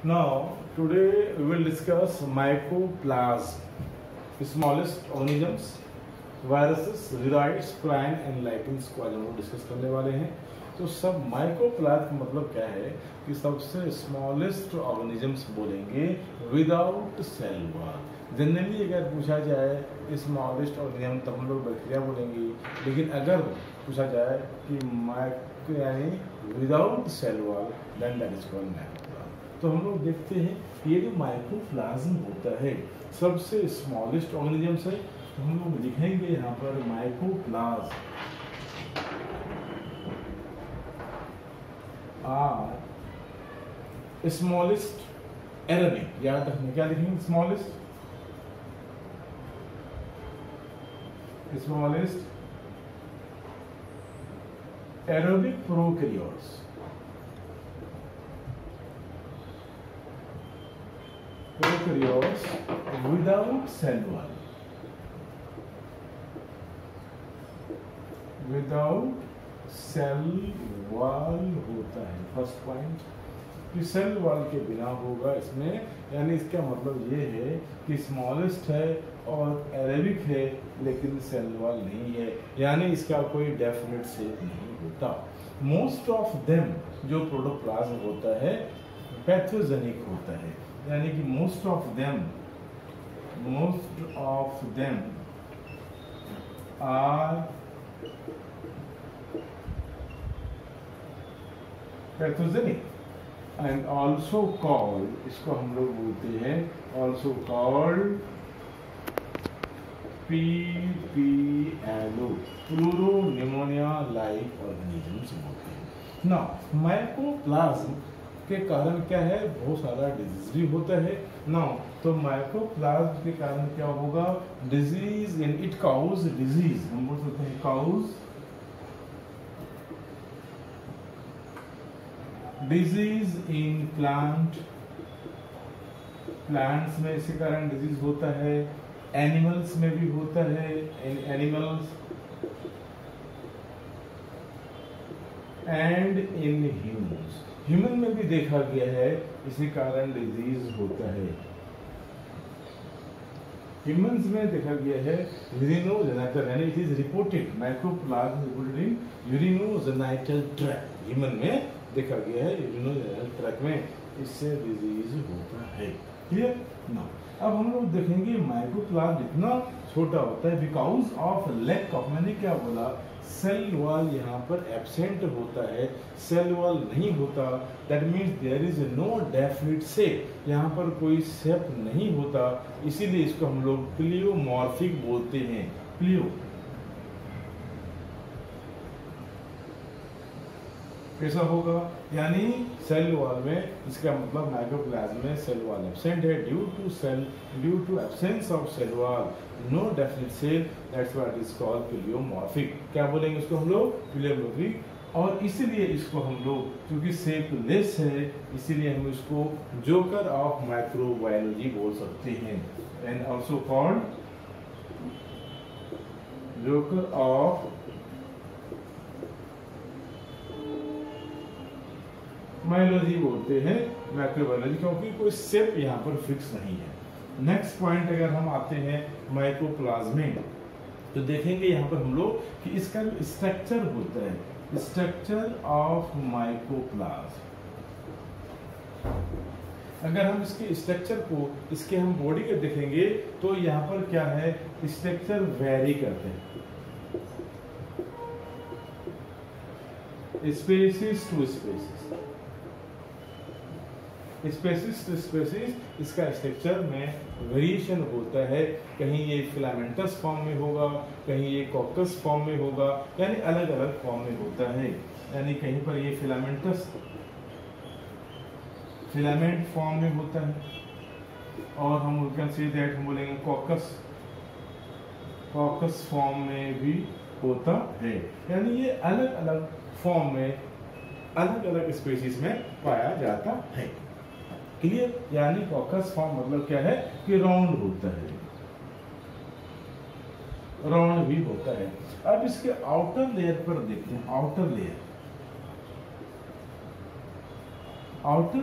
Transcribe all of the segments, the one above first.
Now, today we will discuss mycoplasm, smallest organisms, viruses, viroids, prions and lichens को आज हम लोग discuss करने वाले हैं। तो सब माइक्रोप्लाज्म का मतलब क्या है कि सबसे स्मॉलेस्ट ऑर्गेनिजम्स बोलेंगे विदाउट सेल वॉल। जनरली अगर पूछा जाए स्मॉलेस्ट ऑर्गेनिज्म तो हम लोग बैक्टीरिया बोलेंगे, लेकिन अगर पूछा जाए कि माइक्रो यानी without cell wall then that is called microplasm. तो हम लोग देखते हैं ये जो माइक्रोप्लाज्म होता है सबसे स्मॉलेस्ट ऑर्गेनिजम्स है। तो हम लोग लिखेंगे यहाँ पर माइक्रोप्लाज्म आर स्मॉलेस्ट एरोबिक, याद रखना क्या लिखेंगे, smallest aerobic prokaryotes without cell wall, without cell wall होता है। फर्स्ट पॉइंट कि सेल वॉल के बिना होगा इसमें, यानी इसका मतलब ये है कि स्मॉलेस्ट है और एरेबिक है लेकिन सेल वॉल नहीं है, यानी इसका कोई डेफिनेट शेप नहीं होता। मोस्ट ऑफ देम जो प्रोटोप्लाज्म होता है पैथोजेनिक होता है, यानी कि most of them are pathogenic and also called, इसको हम लोग बोलते हैं also called PPLO, pleuropneumonia like organisms बोलते हैं। नाउ माइक्रोप्लाज्म के कारण क्या है, बहुत सारा डिजीज भी होता है। नाउ तो माइक्रोप्लाज्म के कारण क्या होगा, disease in it cause disease, हम बोल सकते हैं काउज डिजीज इन प्लांट्स में इसके कारण डिजीज होता है, एनिमल्स में भी होता है, animals and in humans, human में भी देखा गया है इसी कारण डिजीज होता है। ह्यूमंस में देखा गया है यूरिनोजेनिटल, यानी it is reported माइक्रोप्लाज्म reported in urinogenital tract, human में देखा गया है यूरिनोजेनिटल ट्रैक्ट में इससे डिजीज होता है। क्लियर ना। अब हम लोग देखेंगे माइक्रोप्लाज्म इतना छोटा होता है बिकॉज ऑफ लैक ऑफ, मैंने क्या बोला, सेल वॉल यहाँ पर एब्सेंट होता है, सेल वॉल नहीं होता, that means there is no definite shape, यहाँ पर कोई शेप नहीं होता, इसीलिए इसको हम लोग प्लियोमॉर्फिक बोलते हैं। प्लियो कैसा होगा, यानी सेल वॉल में, इसका मतलब माइक्रोप्लाज्म में सेल वॉल एब्सेंट है due to absence of cell wall, no definite shape, that's what is called pleomorphic. क्या बोलेंगे इसको हम लोग, प्लियोमॉर्फिक। और इसीलिए इसको हम लोग क्योंकि शेप लेस है इसीलिए हम इसको जोकर ऑफ माइक्रोबायोलॉजी बोल सकते हैं, and also called joker of biology बोलते हैं, माइक्रोबायोलॉजी, क्योंकि कोई शेप यहाँ पर फिक्स नहीं है। नेक्स्ट पॉइंट अगर हम आते हैं माइक्रोप्लाज्म में, तो देखेंगे यहाँ पर हम लोग कि इसका जो स्ट्रक्चर होता है, स्ट्रक्चर ऑफ माइक्रोप्लाज्म, अगर हम इसके स्ट्रक्चर को इसके हम बॉडी के देखेंगे तो यहाँ पर क्या है, स्ट्रक्चर वेरी करते हैं स्पेसीज टू स्पेसीज, इसका स्ट्रक्चर में वेरिएशन होता है, कहीं ये फिलामेंटस फॉर्म में होगा, कहीं ये कॉकस फॉर्म में होगा, यानी अलग अलग फॉर्म में होता है, यानी कहीं पर ये फिलामेंट फॉर्म में होता है, और हम कैन से दैट हम बोलेंगे कॉकस फॉर्म में भी होता है, यानी ये अलग अलग फॉर्म में अलग अलग स्पीशीज में पाया जाता है। क्लियर, यानी कॉकस फॉर्म मतलब क्या है कि राउंड होता है, राउंड भी होता है। अब इसके आउटर लेयर पर देखते हैं, आउटर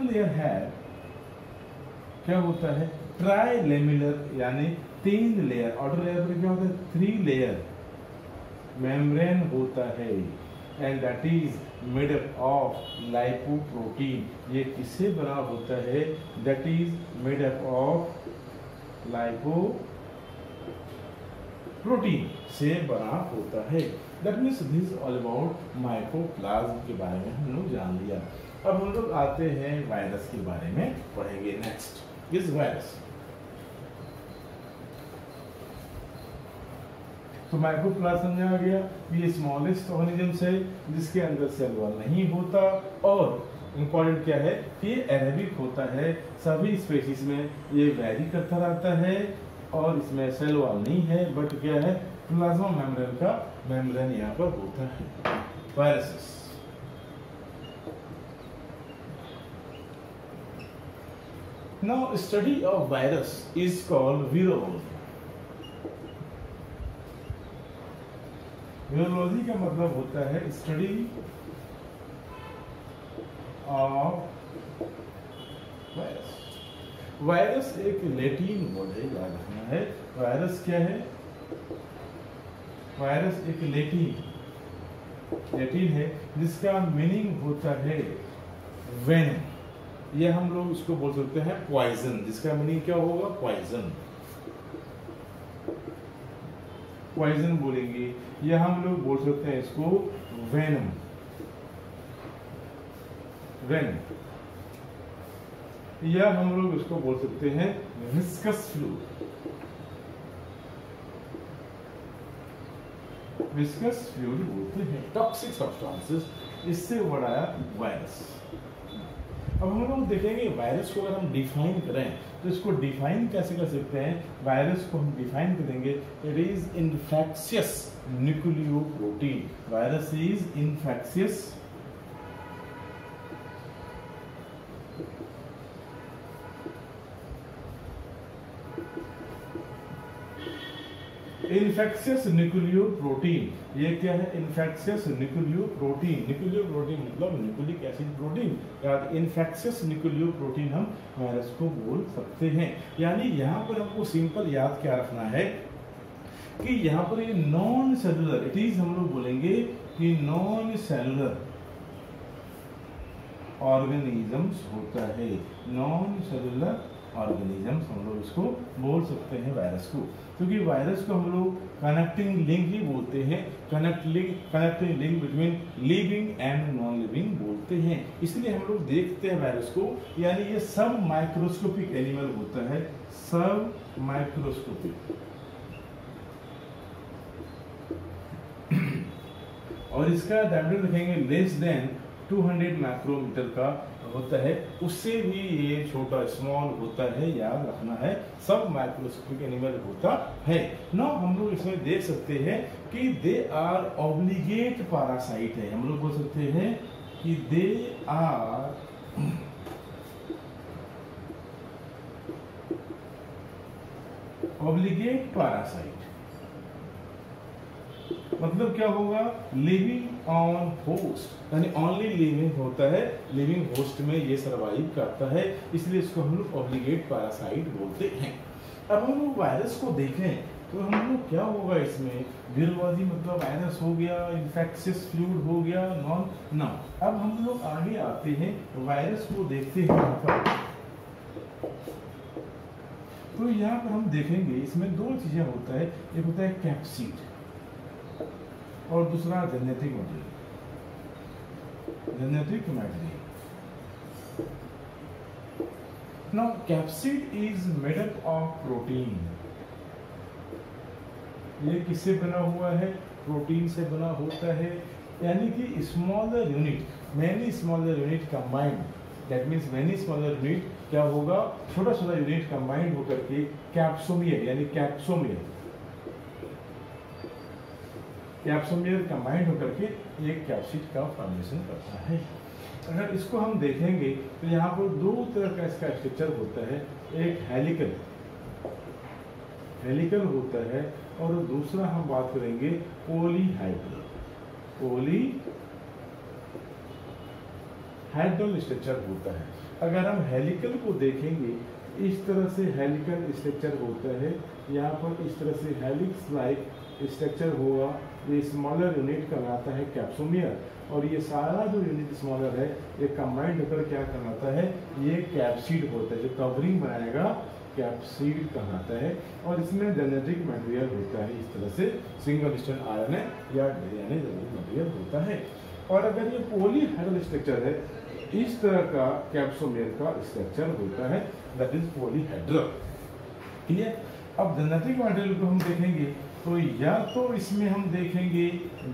लेयर है क्या होता है, ट्राई लेमिलर यानी 3 लेयर, आउटर लेयर पर क्या होता है 3 लेयर मेम्ब्रेन होता है, and that is made up of lipoprotein. ये किससे बना होता है, that is made up of lipoprotein से बना होता है। That means this all about mycoplasma के बारे में हम लोग जान लिया। अब हम लोग आते हैं वायरस के बारे में पढ़ेंगे। Next is virus. तो माइकोप्लाज्म समझा गया, ये स्मॉलेस्ट ऑर्गेनिजम्स है जिसके अंदर सेल वॉल नहीं होता, और इम्पॉर्टेंट क्या है कि ये एरेबिक होता है, सभी स्पेसीज में ये वैरी करता रहता है, और इसमें सेल वॉल नहीं है, बट क्या है प्लाज्मा मेम्ब्रेन का मेम्ब्रेन यहाँ पर होता है। Viruses now study of virus is called virology. Virology का मतलब होता है स्टडी ऑफ वायरस। वायरस एक लैटिन वर्ड है, याद रखना है। वायरस क्या है, वायरस एक लैटिन है जिसका मीनिंग होता है वेनम। ये हम लोग इसको बोल सकते हैं पॉइजन, जिसका मीनिंग क्या होगा, पॉइजन, पॉइजन बोलेंगे, या हम लोग बोल सकते हैं इसको वेनम, वेनम, या हम लोग इसको बोल सकते हैं विस्कस फ्लूइड, विस्कस फ्लूइड बोलते हैं। टॉक्सिक सब्सटेंसेस, इससे बड़ा वायरस। अब हम लोग देखेंगे वायरस को अगर हम डिफाइन करें तो इसको डिफाइन कैसे कर सकते हैं। वायरस को हम डिफाइन करेंगे, it is infectious nucleoprotein. Virus is infectious infectious nucleoprotein. ये क्या है, इन्फेक्शियस न्यूक्लियोप्रोटीन। न्यूक्लियोप्रोटीन मतलब न्यूक्लिक एसिड प्रोटीन, या इन्फेक्शियस न्यूक्लियोप्रोटीन हम वायरस को बोल सकते हैं। यानी यहाँ पर हमको सिंपल याद क्या रखना है कि यहाँ पर ये नॉन सेलुलर, इट इज हम लोग बोलेंगे कि नॉन सेलुलर ऑर्गेनिजम्स होता है। नॉन सेलुलर ऑर्गेनिजम्स हम लोग इसको बोल सकते हैं वायरस को, क्योंकि वायरस को हम लोग कनेक्टिंग लिंक ही बोलते हैं। Connecting link between living and non living बोलते हैं। इसलिए हम लोग देखते हैं वायरस को, यानी ये सब माइक्रोस्कोपिक एनिमल होता है, सब माइक्रोस्कोपिक, और इसका डायमीटर देखेंगे लेस देन 200 माइक्रोमीटर का होता है, उससे भी ये छोटा स्मॉल होता है, याद रखना है। सब माइक्रोस्कोपिक एनिमल होता है ना। हम लोग इसमें देख सकते हैं कि दे आर ऑब्लिगेट पैरासाइट है। हम लोग बोल सकते हैं कि दे आर ऑब्लिगेट पैरासाइट। मतलब क्या होगा, लिविंग ऑन होस्ट, यानी ओनली लिविंग होता है, लिविंग होस्ट में ये सरवाइव करता है, इसलिए इसको हम लोग ऑब्लिगेट पैरासाइट बोलते हैं। अब हम लोग वायरस को देखें तो हम लोग क्या होगा इसमें, वीरोलॉजी मतलब वायरस हो गया, इन्फेक्शियस फ्लूइड हो गया, नॉन ना। अब हम लोग आगे आते हैं, वायरस को देखते हैं यहाँ पर। तो यहाँ पर हम देखेंगे इसमें दो चीजें होता है, एक होता है कैप्सिड और दूसरा genetic material. Genetic material. Now capsid is made up of protein. ये किससे बना हुआ है, प्रोटीन से बना होता है, यानी कि smaller unit, many smaller unit combined, that means many smaller unit क्या होगा, छोटा छोटा यूनिट कंबाइंड होकर के कैप्सोमियर, यानी कैप्सोमियर, कैप्सोमियर कंबाइंड होकर के एक कैप्सिड का फॉर्मेशन करता है। अगर इसको हम देखेंगे तो यहाँ पर दो तरह का इसका स्ट्रक्चर होता है, एक हेलिकल, हेलिकल होता है, और दूसरा हम बात करेंगे पॉलीहाइड्रल, पॉलीहाइड्रल स्ट्रक्चर होता है। अगर हम हेलिकल को देखेंगे इस तरह से हेलिकल स्ट्रक्चर होता है, यहाँ पर इस तरह से हेलिक्स लाइक स्ट्रक्चर होगा। ये स्मॉलर यूनिट कहलाता है कैप्सोमियर, और ये सारा जो यूनिट स्मॉलर है ये कंबाइंड होकर क्या कहलाता है, ये कैप्सिड होता है। जो कवरिंग बनाएगा कैप्सिड कहलाता है, और इसमें जेनेटिक मटेरियल होता है इस तरह से सिंगल स्ट्रैंड आरएनए या डीएनए जेनेटिक मटेरियल होता है। और अगर ये पॉलीहेड्रल स्ट्रक्चर है, इस तरह का कैप्सोमियर का स्ट्रक्चर होता है, दैट इज पॉलीहेड्रल। ठीक है, अब जेनेटिक मटेरियल को हम देखेंगे तो या तो इसमें हम देखेंगे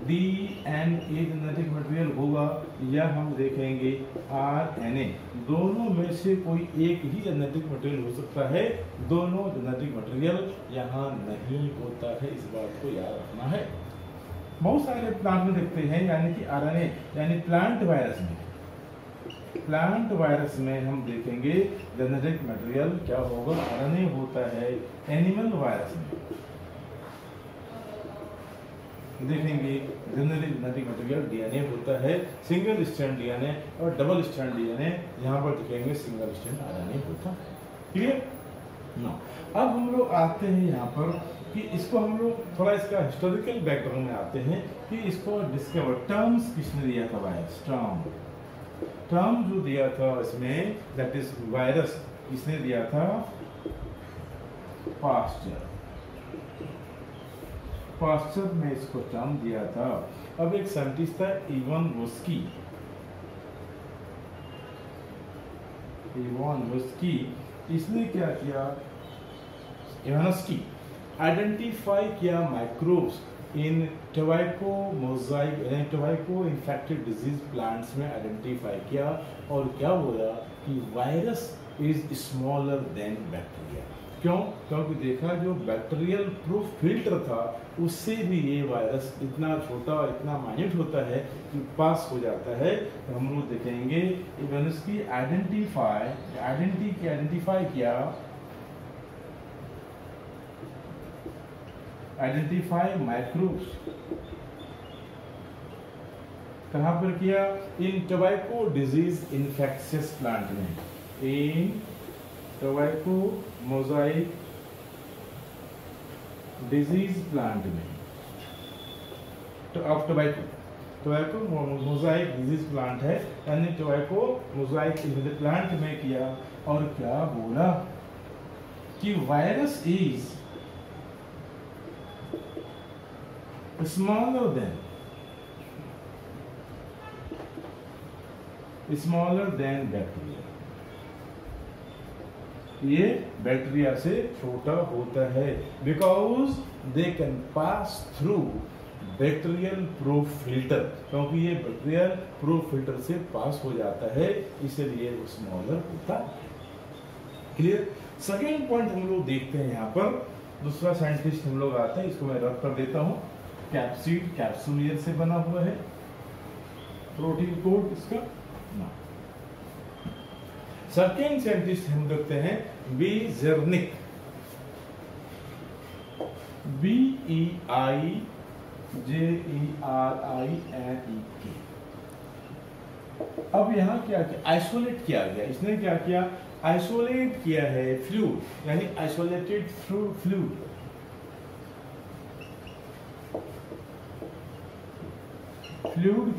डीएनए जेनेटिक मटेरियल होगा, या हम देखेंगे आरएनए। दोनों में से कोई एक ही जेनेटिक मटेरियल हो सकता है, दोनों जेनेटिक मटेरियल यहाँ नहीं होता है, इस बात को याद रखना है। बहुत सारे प्लांट में देखते हैं, यानी कि आरएनए यानी प्लांट वायरस में हम देखेंगे जेनेटिक मटेरियल क्या होगा, आरएनए होता है। एनिमल वायरस में देखेंगे जेनेटिक मटेरियल डीएनए होता है, सिंगल स्ट्रैंड डीएनए और डबल स्ट्रैंड डीएनए, यहाँ पर देखेंगे सिंगल स्ट्रैंड आरएनए होता है। क्लियर ना? अब हम लोग आते हैं यहाँ पर कि इसको हम लोग थोड़ा इसका हिस्टोरिकल बैकग्राउंड में आते हैं कि इसको डिस्कवर टर्म्स किसने दिया था, वायरस टर्म जो दिया था इसमें, दैट इज वायरस, किसने दिया था, पास्चर ने इसको टर्म दिया था। अब एक साइंटिस्ट था इवान वोस्की, इसने क्या किया, इवानस्की आइडेंटिफाई किया माइक्रोब्स इन टोबैको मोजाइक यानी टोबैको इन्फेक्टेड डिजीज प्लांट्स में आइडेंटिफाई किया, और क्या बोला कि virus is smaller than bacteria. क्यों? क्योंकि देखा जो बैक्टीरियल प्रूफ फिल्टर था उससे भी ये वायरस इतना छोटा और इतना माइन्यूट होता है कि पास हो जाता है। तो हम लोग देखेंगे इवानस्की आइडेंटिफाई माइक्रोब्स कहाँ पर किया, इन टोबैको डिजीज इन्फेक्शियस प्लांट में, इन टोबैको मोजाइक डिजीज प्लांट में, तो टोबैको मोजाइक डिजीज प्लांट है, यानी टोबैको मोजाइक प्लांट में किया। और क्या बोला कि virus is smaller than bacteria, ये बैक्टीरिया से छोटा होता है, because they can pass through bacterial proof filter, क्योंकि ये बैक्टीरियल प्रूफ फिल्टर से पास हो जाता है, इसलिए वो स्मॉलर होता है। क्लियर? सेकेंड पॉइंट हम लोग देखते हैं, यहाँ पर दूसरा साइंटिस्ट हम लोग आते हैं, इसको मैं रब कर देता हूँ। कैप्सिड कैप्सुलियर से बना हुआ है, प्रोटीन कोड इसका ना। सेकेंड साइंटिस्ट हम देखते हैं बीजेर्निक, BEIJERINEK। अब यहाँ क्या किया, आइसोलेट किया गया, इसने क्या किया, आइसोलेट किया है फ्लूइड, यानी आइसोलेटेड फ्लूइड,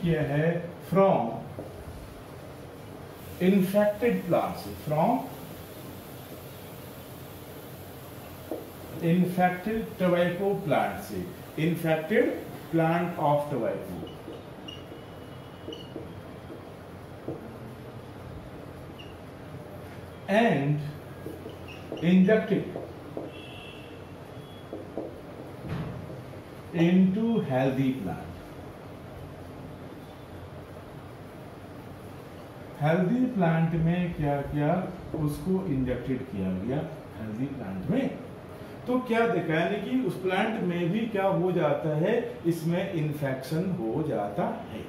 किया है फ्रॉम इन्फेक्टेड प्लांट से, फ्रॉम इन्फेक्टेड टोबैको प्लांट से, infected plant of tobacco, and injected into healthy plant। Healthy plant में क्या किया, उसको इंजेक्टेड किया गया हेल्दी प्लांट में। तो क्या देखा, यानी कि उस प्लांट में भी क्या हो जाता है, इसमें इन्फेक्शन हो जाता है।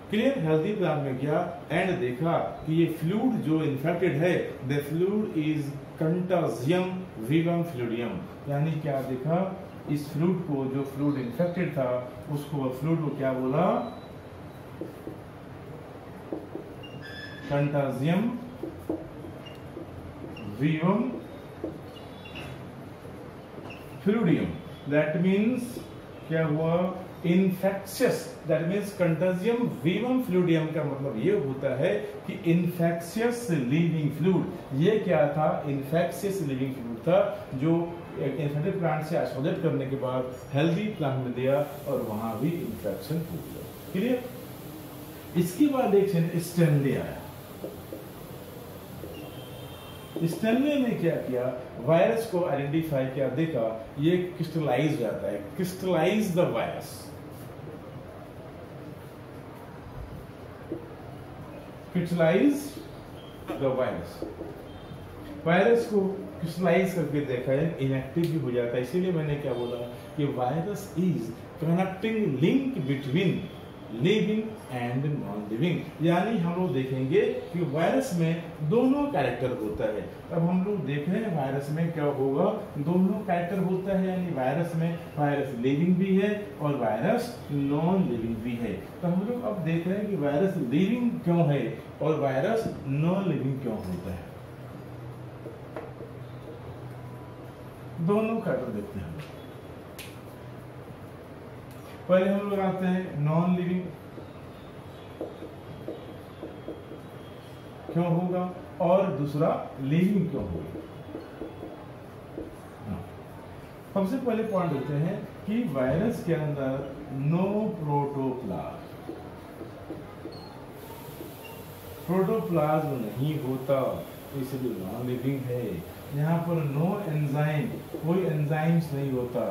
क्लियर? हेल्दी प्लांट में गया एंड देखा कि ये फ्लूइड जो इन्फेक्टेड है, द फ्लूइड इज कंटाजियम विवम फ्लूइडियम, यानी क्या देखा, इस फ्लूइड को, जो फ्लूइड इन्फेक्टेड था उसको, फ्लूइड को क्या बोला, कंटाजियम वीवम फ्लूडियम, दैट मीन्स क्या हुआ, infectious, that means contagium vivum fluidum का मतलब ये होता है कि इन्फेक्शियस लिविंग फ्लूइड। ये क्या था, इन्फेक्शियस लिविंग फ्लूइड था जो इन्फेक्टेड प्लांट से आइसोलेट करने के बाद हेल्दी प्लांट में दिया और वहां भी इन्फेक्शन हो गया। क्लियर। इसके बाद एक स्टेनले आया। स्टेनले ने क्या किया, वायरस को आइडेंटिफाई किया, देखा ये क्रिस्टलाइज हो जाता है, crystallize the virus, crystallize the virus, virus को क्रिस्टलाइज करके देखा है, इनएक्टिव भी हो जाता है। इसीलिए मैंने क्या बोला कि virus is connecting link between living and non living. यानी हम लोग देखेंगे कि वायरस में दोनों कैरेक्टर होता है। अब हम लोग देख रहे हैं वायरस में क्या होगा, दोनों कैरेक्टर होता है, यानी वायरस में वायरस लिविंग भी है और वायरस नॉन लिविंग भी है। तो हम लोग अब देख रहे हैं कि वायरस लिविंग क्यों है और वायरस नॉन लिविंग क्यों होता है। दोनों कैरेक्टर देखते हैं। पहले हम लोग आते हैं नॉन लिविंग क्यों होगा और दूसरा लिविंग क्यों होगा। सबसे पहले पॉइंट देते हैं कि वायरस के अंदर नो प्रोटोप्लाज्म, प्रोटोप्लाज्म नहीं होता, इसलिए नॉन लिविंग है। यहाँ पर नो एंजाइम, कोई एंजाइम्स नहीं होता,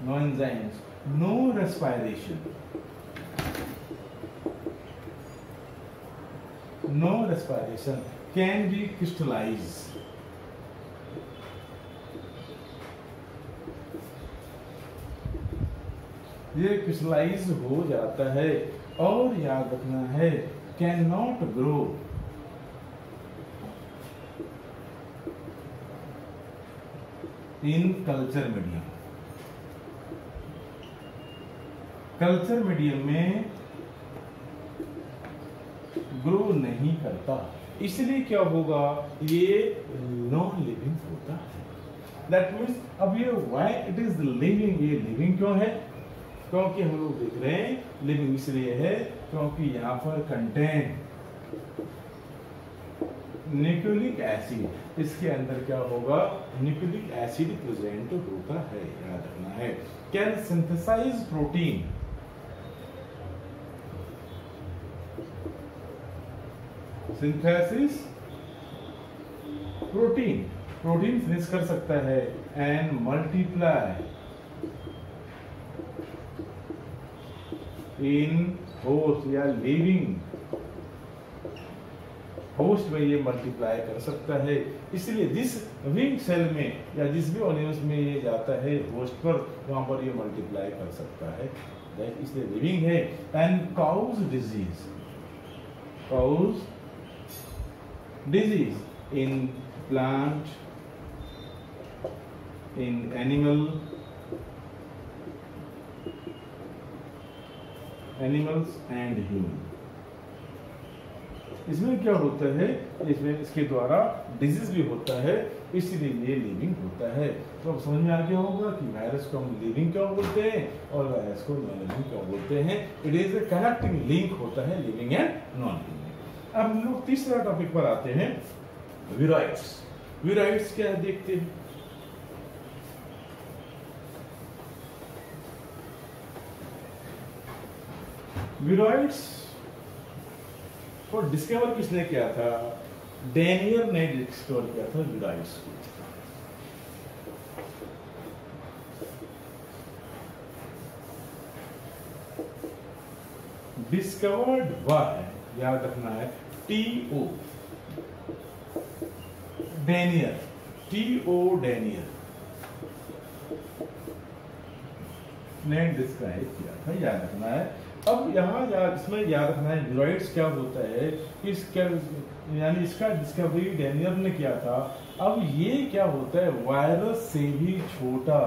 no enzymes, no respiration, no respiration, can be crystallized, ये क्रिस्टलाइज हो जाता है। और याद रखना है can not grow, in culture medium, culture medium में ग्रो नहीं करता, इसलिए क्या होगा, ये नॉन लिविंग होता है। दैट मीन्स अब ये व्हाई इट इज लिविंग, ये लिविंग क्यों है, क्योंकि हम लोग देख रहे हैं लिविंग इसलिए है क्योंकि यहाँ पर कंटेन न्यूक्लिक एसिड, इसके अंदर क्या होगा, न्यूक्लिक एसिड प्रेजेंट होता है, याद रखना है। Can synthesize protein, synthesis protein, protein finish कर सकता है एंड मल्टीप्लाई इन होस्ट या लिविंग होस्ट में ये मल्टीप्लाई कर सकता है। इसलिए जिस विंग सेल में या जिस भी ऑर्गेनिज्म में ये जाता है होस्ट पर, वहां पर ये मल्टीप्लाई कर सकता है, इसलिए लिविंग है। And cause disease, cause disease in plant, in animal, animals and human। इसमें क्या होता है, इसमें इसके द्वारा डिजीज भी होता है, इसलिए ये लिविंग होता है। तो अब समझ में आ गया होगा कि वायरस को हम लिविंग क्यों बोलते हैं और वायरस को नॉन लिविंग क्यों बोलते हैं। It is a connecting link होता है लिविंग एंड नॉन लिविंग। अब हम लोग तीसरा टॉपिक पर आते हैं, विराइड्स। विराइड्स क्या है देखते हैं। विराइड्स को डिस्कवर किसने किया था, डेनियर ने डिस्कवर किया था विराइड्स को। डिस्कवर्ड बाय, याद रखना है, टी.ओ. डेनियर, टी.ओ. डेनियर ने डिस्क्राइब किया था, याद रखना है। अब यहाँ इसमें याद रखना है विराइड्स क्या होता है, इसका यानी इसका डिस्कवरी डेनियर ने किया था। अब ये क्या होता है, वायरस से भी छोटा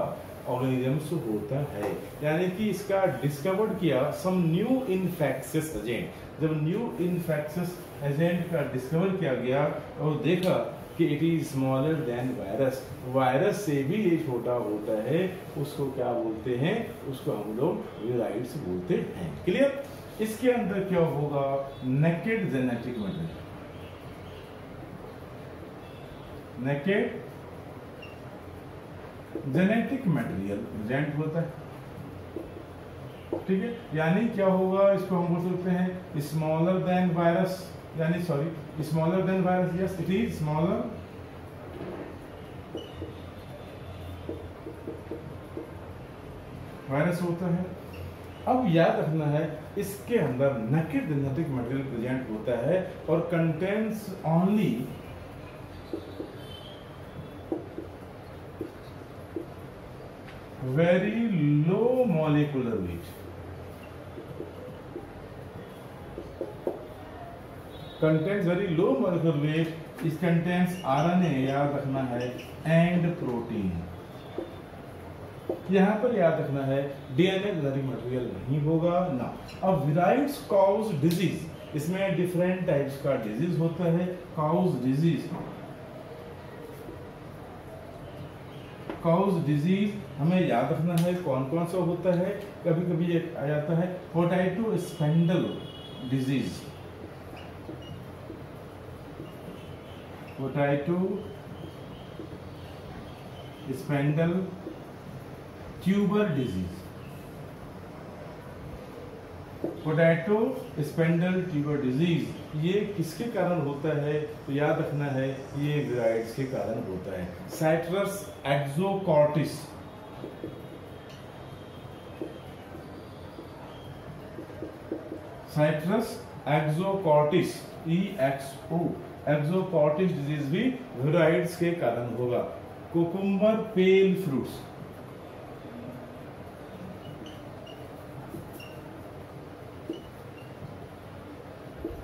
ऑर्गेनिजम्स होता है, यानी कि इसका डिस्कवर्ड किया सम न्यू इन्फेक्शियस एजेंट। जब न्यू इन्फेक्शियस एजेंट का डिस्कवर किया गया और देखा कि it is smaller than virus, virus से भी ये छोटा होता है, उसको क्या बोलते हैं, उसको हम लोग वीराइड्स बोलते हैं। क्लियर? इसके अंदर क्या होगा, naked genetic material, naked genetic material present होता है। ठीक है, यानी क्या होगा, इसको हम बोल सकते हैं स्मॉलर देन वायरस, यानी sorry smaller than virus, yes it is smaller virus होता है। अब याद रखना है इसके अंदर नेकेड जेनेटिक मटेरियल प्रेजेंट होता है और contains only very low molecular weight, contains very low molecular weight, इस कंटेन्स आरएनए याद रखना है एंड प्रोटीन। यहां पर याद रखना है डीएनए जेनेटिक मटेरियल नहीं होगा ना। अब वीराइड्स कॉज डिजीज, इसमें डिफरेंट टाइप्स का डिजीज होता है। कॉज डिजीज, कॉज डिजीज हमें याद रखना है कौन कौन सा होता है। कभी कभी एक आ जाता है potato spindle disease, potato spindle tuber disease, potato spindle tuber disease, ये किसके कारण होता है, तो याद रखना है ये वीराइड्स के कारण होता है। साइट्रस एक्सोकॉर्टिस, साइट्रस एक्सोकॉर्टिस EXO, एक्सोकॉर्टिस डिजीज भी वीराइड्स के कारण होगा। Cucumber pale fruits,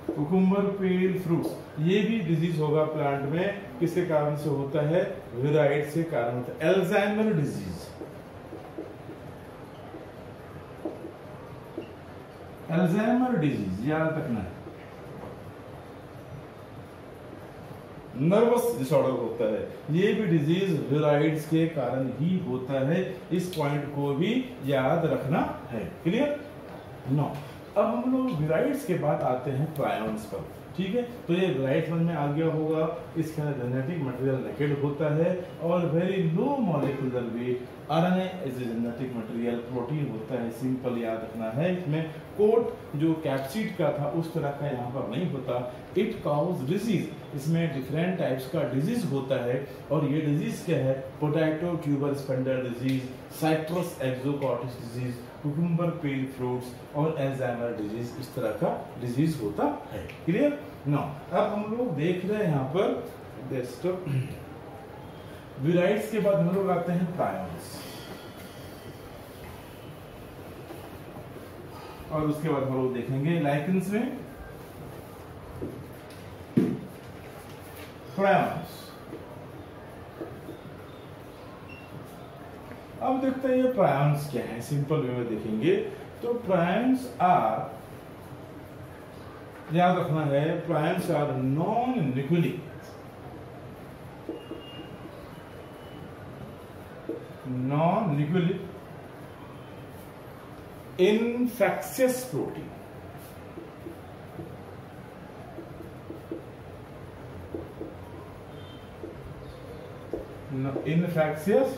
cucumber pale fruits, ये भी डिजीज होगा प्लांट में, किसके कारण से होता है, वीराइड्स के कारण होता है। एल्जाइमर डिजीज, एल्जाइमर डिजीज याद रखना है, नर्वस डिसऑर्डर होता है, ये भी डिजीज वीराइड्स के कारण ही होता है। इस पॉइंट को भी याद रखना है। क्लियर? नो, अब हम लोग वीराइड्स के बाद आते हैं प्रायॉन्स पर। ठीक है, तो ये वीराइड समझ में आ गया होगा। इसके अंदर जेनेटिक मटेरियल नेकेड होता है और very low molecular weight, RNA is genetic material, protein होता है। सिंपल याद रखना है, इसमें कोट जो कैप्सिड का था उस तरह का यहाँ पर नहीं होता। इट कॉज डिजीज, इसमें डिफरेंट टाइप्स का डिजीज होता है और ये डिजीज क्या है, potato tuber spindle disease, citrus exocortis disease, cucumber pale fruits और एल्जाइमर डिजीज, इस तरह का डिजीज होता है। क्लियर? नो, अब हम लोग देख रहे हैं यहाँ पर वीराइड्स के बाद हम लोग आते हैं प्रायॉन्स, और उसके बाद हम लोग देखेंगे लाइकेंस में प्रायॉन्स। अब देखते हैं ये प्रायॉन्स क्या है, सिंपल वे में देखेंगे तो प्रायॉन्स आर, याद रखना है prions are non nucleic, non nucleic infectious protein, infectious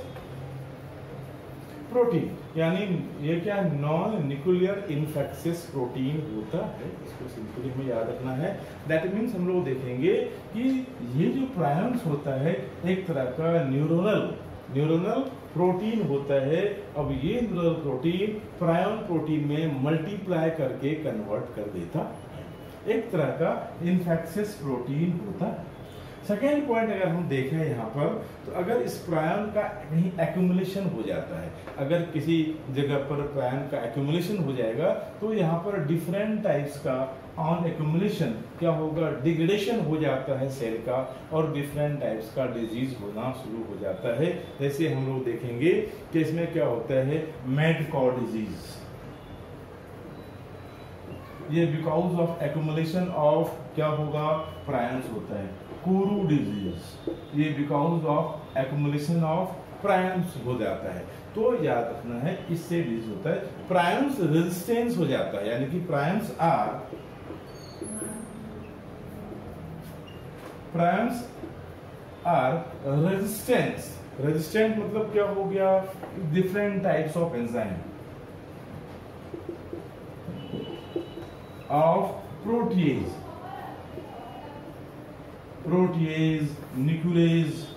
protein, यानी ये क्या नॉन न्यूक्लियर इन्फेक्शियस प्रोटीन होता है। इसको सिंपली हमें याद रखना है। दैट मीन्स हम लोग देखेंगे कि ये जो प्रायॉन्स होता है एक तरह का न्यूरोनल प्रोटीन होता है। अब ये न्यूरोनल प्रोटीन प्रायॉन प्रोटीन में मल्टीप्लाई करके कन्वर्ट कर देता है, एक तरह का इन्फेक्शियस प्रोटीन होता है। सेकेंड पॉइंट अगर हम देखें यहाँ पर, तो अगर इस प्रायॉन का कहीं एक्यूमुलेशन हो जाता है, अगर किसी जगह पर प्रायॉन का एक्यूमुलेशन हो जाएगा तो यहाँ पर डिफरेंट टाइप्स का ऑन एक्यूमुलेशन क्या होगा, डिग्रेडेशन हो जाता है सेल का और डिफरेंट टाइप्स का डिजीज होना शुरू हो जाता है। जैसे हम लोग देखेंगे कि इसमें क्या होता है, मैड कॉ डिजीज, ये बिकॉज ऑफ एक्यूमुलेशन ऑफ क्या होगा, प्रायंस होता है। कोरू डिजीज ये because of accumulation of prions हो जाता है। तो याद रखना है इससे डिजीज होता है, प्रायंस रेजिस्टेंस हो जाता है, यानी कि प्रायंस आर रेजिस्टेंस। रेजिस्टेंट मतलब क्या हो गया, different types of enzyme of proteases, nucleus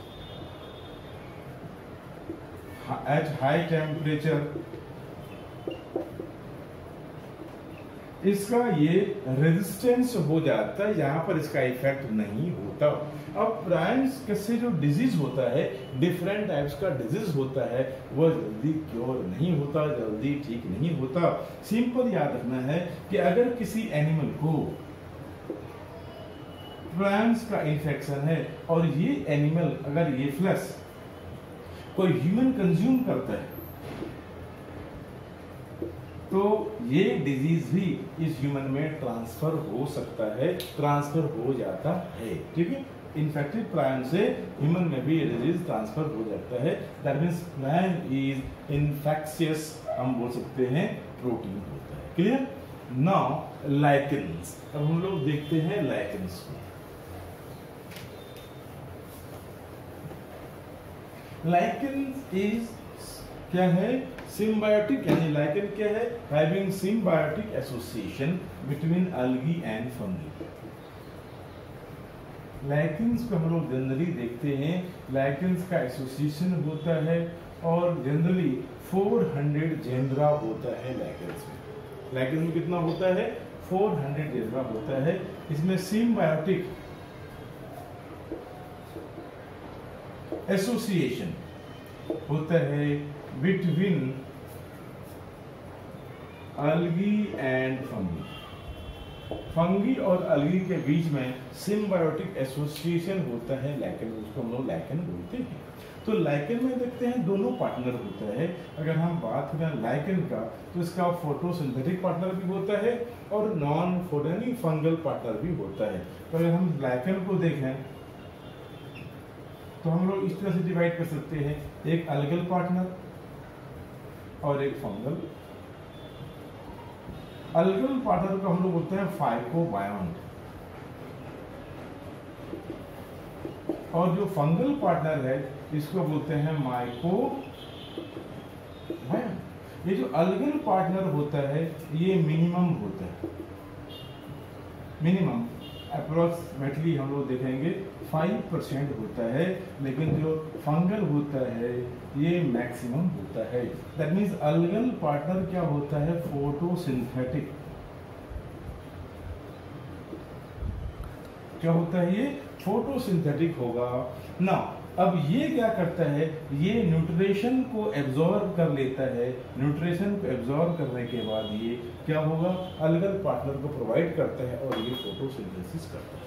at high temperature, इसका ये रेजिस्टेंस हो जाता है, यहाँ पर इसका इफेक्ट नहीं होता। अब प्रायंस से जो डिजीज होता है, डिफरेंट टाइप्स का डिजीज होता है, वो जल्दी क्योर नहीं होता, जल्दी ठीक नहीं होता। सिंपल याद रखना है कि अगर किसी एनिमल को प्रायंस का इन्फेक्शन है और ये एनिमल अगर ये फ्लैश कोई ह्यूमन कंज्यूम करता है, तो ये डिजीज भी इस ह्यूमन में ट्रांसफर हो सकता है, ट्रांसफर हो जाता है। ठीक है, इन्फेक्टेड प्रायन से ह्यूमन में भी ये डिजीज ट्रांसफर हो जाता है। दैट मींस प्रायन इज इन्फेक्शियस, हम बोल सकते हैं प्रोटीन होता है। क्लियर। नाउ लाइकेंस, अब हम लोग देखते हैं लाइकेंस को। लाइकेंस इज क्या है, सिम्बायोटिक, यानी लाइकेन क्या है, having symbiotic association between algae and fungi. Lichens को हम लोग जनरली देखते हैं, लाइकेंस का एसोसिएशन होता है और जनरली 400 जेनरा होता है लाइकेंस में। लाइकेंस में कितना होता है, 400 जेनरा होता है। इसमें सिम्बायोटिक एसोसिएशन होता है between algae and fungi. Fungi और अलगी के बीच में सिम्बायोटिक एसोसिएशन होता है लाइकेन, उसको हम लोग लाइकेन बोलते हैं। तो लाइकेन में देखते हैं दोनों पार्टनर होता है। अगर हम बात करें लाइकेन का, तो इसका फोटोसिंथेटिक पार्टनर भी होता है और नॉन फोटो फंगल पार्टनर भी होता है। तो अगर हम लाइकेन को देखें तो हम लोग इस तरह से डिवाइड कर सकते हैं, एक अलगल पार्टनर और एक फंगल। अलगल पार्टनर को हम लोग बोलते हैं फाइकोबायोन्ट, और जो फंगल पार्टनर है इसको बोलते हैं माइकोबायोन्ट। ये जो अलगल पार्टनर होता है ये मिनिमम होता है, मिनिमम अप्रोक्सीमेटली हम लोग देखेंगे 5% होता है, लेकिन जो फंगल होता है ये मैक्सिमम होता है। दैट मीन्स अलगल पार्टनर क्या होता है, फोटोसिंथेटिक। क्या होता है ये, फोटोसिंथेटिक होगा ना। अब ये क्या करता है, ये न्यूट्रिशन को एब्जॉर्ब कर लेता है। न्यूट्रिशन को एब्जॉर्ब करने के बाद ये क्या होगा, अलगल पार्टनर को प्रोवाइड करता है और ये फोटोसिंथेसिस करता है।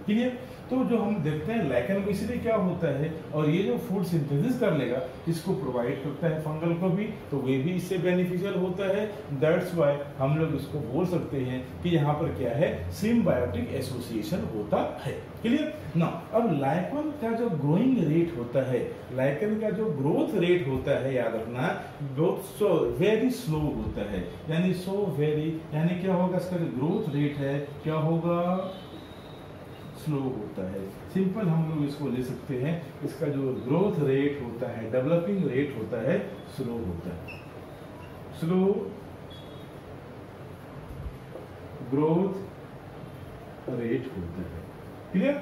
क्लियर। तो जो हम देखते हैं लाइकेन में इसलिए क्या होता है, और ये जो फूड सिंथेसिस कर लेगा इसको प्रोवाइड करता है फंगल को भी, तो वे भी इससे बेनिफिशियल होता है। दैट्स व्हाई हम लोग इसको बोल सकते हैं कि यहाँ पर क्या है, सिम्बायोटिक एसोसिएशन होता है। क्लियर ना। अब लाइकेन का जो ग्रोइंग रेट होता है, लाइकेन का जो ग्रोथ रेट होता है, याद रखना बहुत वेरी स्लो होता है, यानी सो वेरी, यानी क्या होगा, इसका जो ग्रोथ रेट है क्या होगा, स्लो होता है। सिंपल हम लोग इसको ले सकते हैं, इसका जो ग्रोथ रेट होता है, डेवलपिंग रेट होता है, स्लो होता है। स्लो ग्रोथ रेट होता है। क्लियर।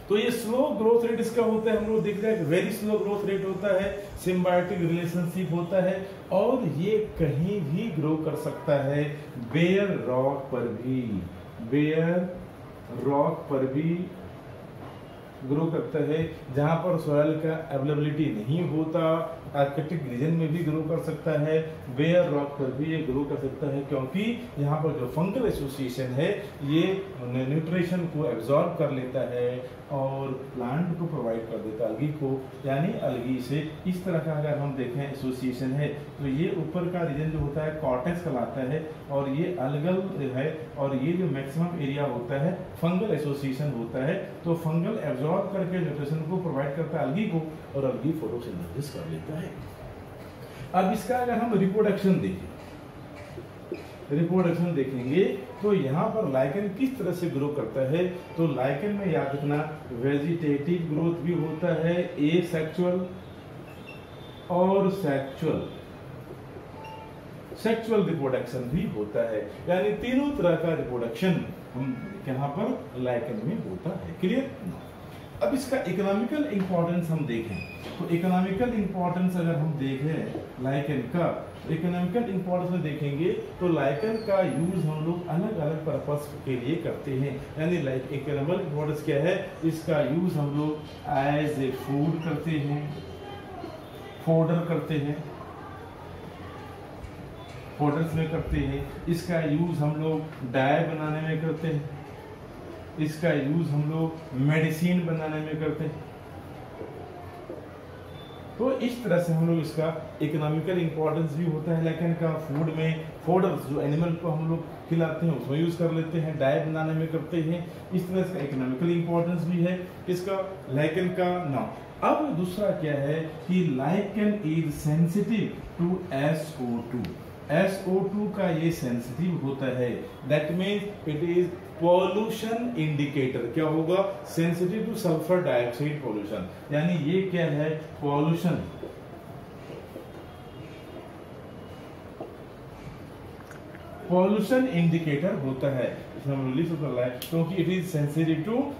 तो ये स्लो ग्रोथ रेट इसका होता है, हम लोग देख रहे हैं वेरी स्लो ग्रोथ रेट होता है, सिम्बायोटिक रिलेशनशिप होता है, और ये कहीं भी ग्रो कर सकता है, बेयर रॉक पर भी, बेयर रॉक पर भी ग्रो करता है। जहाँ पर सॉइल का अवेलेबिलिटी नहीं होता, आर्कटिक रीजन में भी ग्रो कर सकता है, बेयर रॉक पर भी ये ग्रो कर सकता है, क्योंकि यहाँ पर जो फंगल एसोसिएशन है ये न्यूट्रिशन को एब्जॉर्ब कर लेता है और प्लांट को प्रोवाइड कर देता है, अलगी को। यानी अलगी से इस तरह का अगर हम देखें एसोसिएशन है तो ये ऊपर का रीजन जो होता है कॉर्टेक्स कहलाता है, और ये अलगल है, और ये जो मैक्सिमम एरिया होता है फंगल एसोसिएशन होता है। तो फंगल एब्जॉर्ब करके न्यूट्रिशन को प्रोवाइड करता है अलगी को, और अलगी फोटोसिंथेसिस कर लेता है। अब इसका अगर हम रिप्रोडक्शन देखेंगे तो यहाँ पर लाइकेन किस तरह से ग्रो करता है। तो लाइकेन में याद रखना वेजिटेटिव ग्रोथ भी होता है, एसेक्सुअल और सेक्सुअल रिप्रोडक्शन भी होता है। यानी तीनों तरह का रिप्रोडक्शन हम यहाँ पर लाइकेन में होता है। क्लियर? अब इसका इकोनॉमिकल इंपॉर्टेंस हम देखें तो इकोनॉमिकल इंपॉर्टेंस अगर हम देखें लाइकेन का, इकोनॉमिकल इंपॉर्टेंस में देखेंगे तो लाइकेन का यूज हम लोग अलग अलग पर्पस के लिए करते हैं। यानी लाइक इकोनॉमिकल इंपॉर्टेंस क्या है, इसका यूज हम लोग एज ए फूड करते हैं, फोडर करते हैं, फोडर्स में करते हैं। इसका यूज हम लोग डाई बनाने में करते हैं, इसका यूज हम लोग मेडिसिन बनाने में करते हैं। तो इस तरह से हम लोग इसका इकोनॉमिकल इंपॉर्टेंस भी होता है लाइकेन का। फूड में फोडर्स जो एनिमल को हम लोग खिलाते हैं उसमें यूज कर लेते हैं, डाई बनाने में करते हैं। इस तरह से इकोनॉमिकल इंपॉर्टेंस भी है इसका लाइकेन का। नाउ अब दूसरा क्या है कि lichen is sensitive to SO2। SO2 का ये सेंसिटिव होता है, that means it is pollution indicator. क्या होगा? Sensitive to sulphur dioxide pollution. यानी ये क्या है? पॉल्यूशन इंडिकेटर होता है। हम लिख सकते हैं क्योंकि it is sensitive to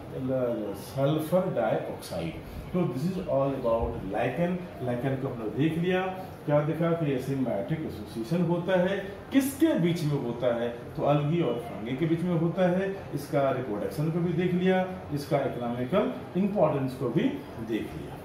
sulphur dioxide. तो this is all about lichen. Lichen को हमने देख लिया, क्या देखा कि एसिम्बायोटिक एसोसिएशन होता है, किसके बीच में होता है? तो अलगी और फंगी के बीच में होता है। इसका रिप्रोडक्शन को भी देख लिया, इसका इकोनॉमिकल इंपॉर्टेंस को भी देख लिया।